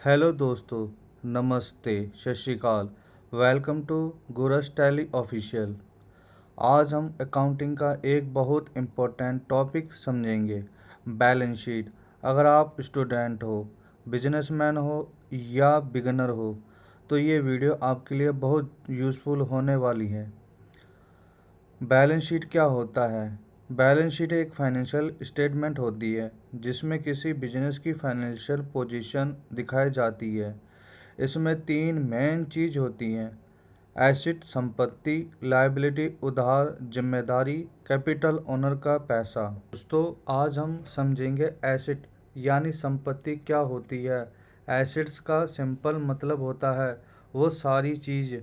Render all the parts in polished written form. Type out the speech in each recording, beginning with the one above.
Hello दोस्तों, नमस्ते, सत श्री अकाल। Welcome to Guru's tally official. आज हम अकाउंटिंग का एक बहुत इम्पोर्टेंट टॉपिक समझेंगे, बैलेंस शीट। अगर आप स्टूडेंट हो, बिजनेसमैन हो या बिगनर हो तो ये वीडियो आपके लिए बहुत यूज़फुल होने वाली है। बैलेंस शीट क्या होता है? बैलेंस शीट एक फाइनेंशियल स्टेटमेंट होती है जिसमें किसी बिजनेस की फाइनेंशियल पोजीशन दिखाई जाती है। इसमें तीन मेन चीज होती हैं: एसेट संपत्ति, लायबिलिटी उधार जिम्मेदारी, कैपिटल ओनर का पैसा। दोस्तों, आज हम समझेंगे एसेट यानी संपत्ति क्या होती है। एसेट्स का सिंपल मतलब होता है वो सारी चीज़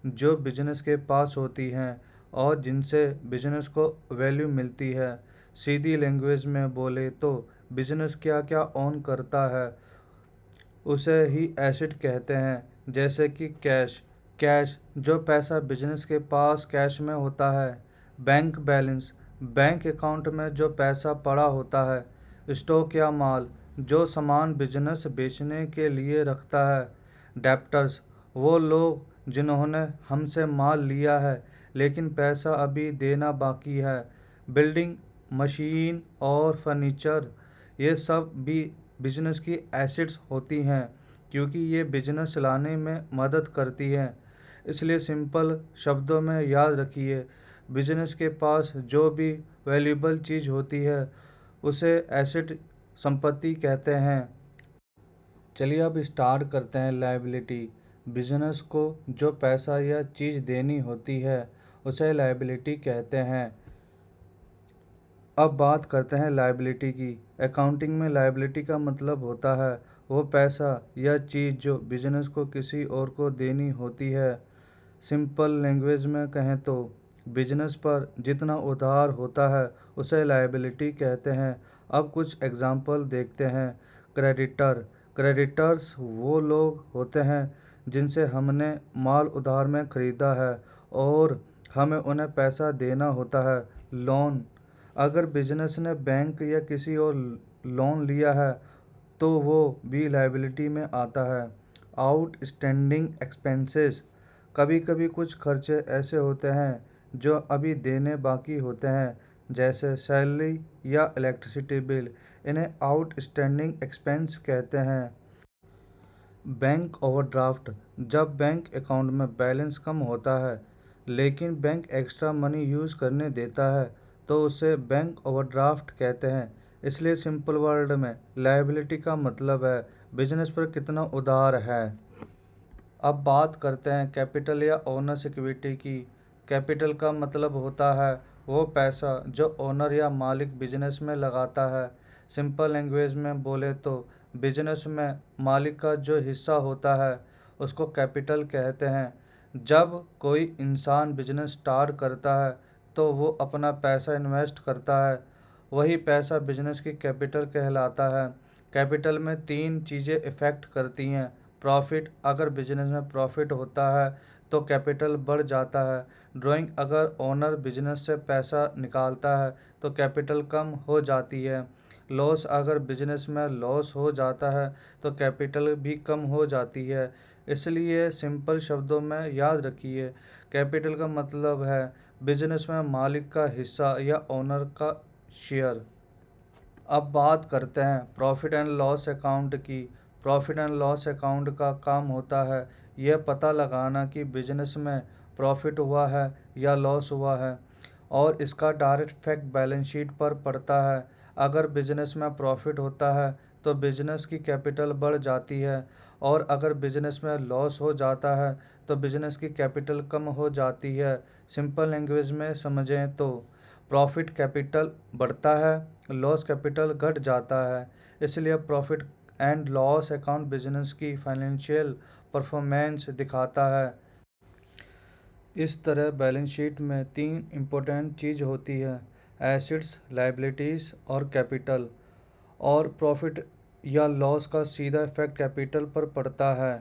जो बिजनेस के पास होती हैं और जिनसे बिजनेस को वैल्यू मिलती है। सीधी लैंग्वेज में बोले तो बिजनेस क्या क्या ऑन करता है उसे ही एसेट कहते हैं। जैसे कि कैश, कैश जो पैसा बिजनेस के पास कैश में होता है। बैंक बैलेंस, बैंक अकाउंट में जो पैसा पड़ा होता है। स्टॉक या माल, जो सामान बिजनेस बेचने के लिए रखता है। डेप्टर्स, वो लोग जिन्होंने हमसे माल लिया है लेकिन पैसा अभी देना बाकी है। बिल्डिंग, मशीन और फर्नीचर, ये सब भी बिजनेस की एसेट्स होती हैं क्योंकि ये बिजनेस चलाने में मदद करती हैं। इसलिए सिंपल शब्दों में याद रखिए, बिजनेस के पास जो भी वैल्यूबल चीज़ होती है उसे एसेट संपत्ति कहते हैं। चलिए अब स्टार्ट करते हैं। लायबिलिटी, बिजनेस को जो पैसा या चीज़ देनी होती है उसे लायबिलिटी कहते हैं। अब बात करते हैं लायबिलिटी की। अकाउंटिंग में लायबिलिटी का मतलब होता है वो पैसा या चीज़ जो बिजनेस को किसी और को देनी होती है। सिंपल लैंग्वेज में कहें तो बिजनेस पर जितना उधार होता है उसे लायबिलिटी कहते हैं। अब कुछ एग्जांपल देखते हैं। क्रेडिटर, क्रेडिटर्स वो लोग होते हैं जिनसे हमने माल उधार में ख़रीदा है और हमें उन्हें पैसा देना होता है। लोन, अगर बिजनेस ने बैंक या किसी और लोन लिया है तो वो भी लायबिलिटी में आता है। आउटस्टैंडिंग एक्सपेंसेस, कभी कभी कुछ खर्चे ऐसे होते हैं जो अभी देने बाकी होते हैं जैसे सैलरी या इलेक्ट्रिसिटी बिल, इन्हें आउटस्टैंडिंग एक्सपेंस कहते हैं। बैंक ओवरड्राफ्ट, जब बैंक अकाउंट में बैलेंस कम होता है लेकिन बैंक एक्स्ट्रा मनी यूज़ करने देता है तो उसे बैंक ओवरड्राफ्ट कहते हैं। इसलिए सिंपल वर्ड में लायबिलिटी का मतलब है बिजनेस पर कितना उधार है। अब बात करते हैं कैपिटल या ओनर्स इक्विटी की। कैपिटल का मतलब होता है वो पैसा जो ओनर या मालिक बिजनेस में लगाता है। सिंपल लैंग्वेज में बोले तो बिजनेस में मालिक का जो हिस्सा होता है उसको कैपिटल कहते हैं। जब कोई इंसान बिजनेस स्टार्ट करता है तो वो अपना पैसा इन्वेस्ट करता है, वही पैसा बिजनेस की कैपिटल कहलाता है। कैपिटल में तीन चीज़ें इफ़ेक्ट करती हैं। प्रॉफिट, अगर बिजनेस में प्रॉफिट होता है तो कैपिटल बढ़ जाता है। ड्राइंग, अगर ओनर बिजनेस से पैसा निकालता है तो कैपिटल कम हो जाती है। लॉस, अगर बिजनेस में लॉस हो जाता है तो कैपिटल भी कम हो जाती है। इसलिए सिंपल शब्दों में याद रखिए, कैपिटल का मतलब है बिजनेस में मालिक का हिस्सा या ओनर का शेयर। अब बात करते हैं प्रॉफिट एंड लॉस अकाउंट की। प्रॉफिट एंड लॉस अकाउंट का काम होता है यह पता लगाना कि बिजनेस में प्रॉफिट हुआ है या लॉस हुआ है और इसका डायरेक्ट इफेक्ट बैलेंस शीट पर पड़ता है। अगर बिजनेस में प्रॉफिट होता है तो बिजनेस की कैपिटल बढ़ जाती है और अगर बिजनेस में लॉस हो जाता है तो बिजनेस की कैपिटल कम हो जाती है। सिंपल लैंग्वेज में समझें तो प्रॉफिट कैपिटल बढ़ता है, लॉस कैपिटल घट जाता है। इसलिए profit and loss account business की फाइनेंशियल परफॉर्मेंस दिखाता है। इस तरह बैलेंस शीट में तीन इम्पोर्टेंट चीज़ होती है: एसेट्स, लायबिलिटीज़ और कैपिटल। और प्रॉफिट या लॉस का सीधा इफेक्ट कैपिटल पर पड़ता है।